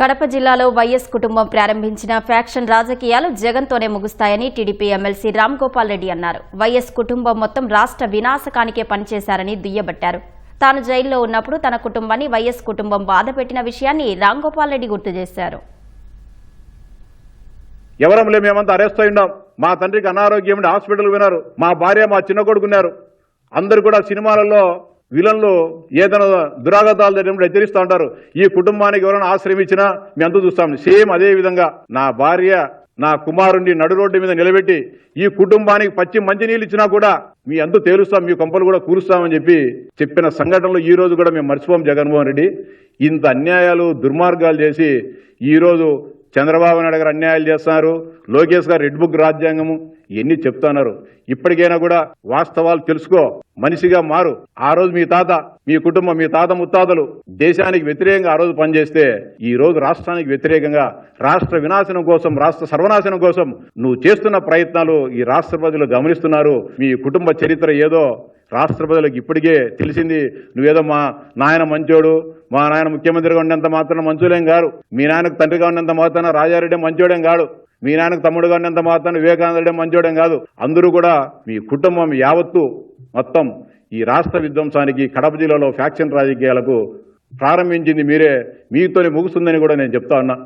కడప జిల్లాలో వైఎస్ కుటుంబం ప్రారంభించిన ఫ్యాక్షన్ రాజకీయాలు జగన్తోనే ముగుస్తాయని టీడీపీ ఎమ్మెల్సీ రామ్ గోపాల్ రెడ్డి అన్నారు. వైఎస్ కుటుంబం మొత్తం రాష్ట్ర వినాశకానికే పనిచేశారని దుయ్యబట్టారు. తాను జైల్లో ఉన్నప్పుడు తన కుటుంబాన్ని వైఎస్ కుటుంబం బాధపెట్టిన విషయాన్ని రామ్ గోపాల్ రెడ్డి గుర్తు చేశారు. ఎవరంలే మేమంతా అరెస్ట్ అయి ఉన్నాం. మా తండ్రికి అనారోగ్యం ఉండి హాస్పిటల్ విన్నారు. మా భార్య మా చిన్న కొడుకున్నారు. అందరు కూడా సినిమాలలో విలన్లు ఏదైనా దురాగతాలు జరిగినప్పుడు హెచ్చరిస్తూ ఉంటారు. ఈ కుటుంబానికి ఎవరైనా ఆశ్రయం ఇచ్చినా మేము అంతా చూస్తాం. సేమ్ అదే విధంగా నా భార్య నా కుమారుడిని నడు రోడ్డు మీద నిలబెట్టి ఈ కుటుంబానికి పచ్చి మంచినీళ్ళు ఇచ్చినా కూడా మీ అంతా తేలుస్తాం, మీ కొంపలు కూడా కూరుస్తామని చెప్పిన సంఘటనలు ఈ రోజు కూడా మేము మర్చిపోం. జగన్మోహన్ రెడ్డి ఇంత అన్యాయాలు దుర్మార్గాలు చేసి ఈరోజు చంద్రబాబు నాయుడు గారు అన్యాయాలు చేస్తున్నారు. లోకేష్ గారు రెడ్ బుక్ రాజ్యాంగము ఇవన్నీ చెప్తున్నారు. ఇప్పటికైనా కూడా వాస్తవాలు తెలుసుకో, మనిషిగా మారు. ఆ రోజు మీ తాత, మీ కుటుంబం, మీ తాత ముత్తాతలు దేశానికి వ్యతిరేకంగా ఆ రోజు పనిచేస్తే ఈ రోజు రాష్ట్రానికి వ్యతిరేకంగా రాష్ట్ర వినాశనం కోసం, రాష్ట్ర సర్వనాశనం కోసం నువ్వు చేస్తున్న ప్రయత్నాలు ఈ రాష్ట్ర ప్రజలు గమనిస్తున్నారు. మీ కుటుంబ చరిత్ర ఏదో రాష్ట్ర ప్రజలకు ఇప్పటికే తెలిసింది. నువ్వేదో మా నాయన మంచోడు, మా నాయన ముఖ్యమంత్రిగా ఉన్నంత మాత్రం మంచోలేం కాదు. మీ నాయనకు తండ్రిగా ఉన్నంత మాత్రాన రాజారెడ్డి మంచోడేం కాదు. మీ నాయనకు తమ్ముడుగా ఉన్నంత మాత్రాన వివేకానందరెడ్డి మంచోడేం కాదు. అందరూ కూడా మీ కుటుంబం యావత్తు మొత్తం ఈ రాష్ట్ర విధ్వంసానికి, కడప జిల్లాలో ఫ్యాక్షన్ రాజకీయాలకు ప్రారంభించింది మీరే. మీతోనే ముగుస్తుందని కూడా నేను చెప్తా ఉన్నా.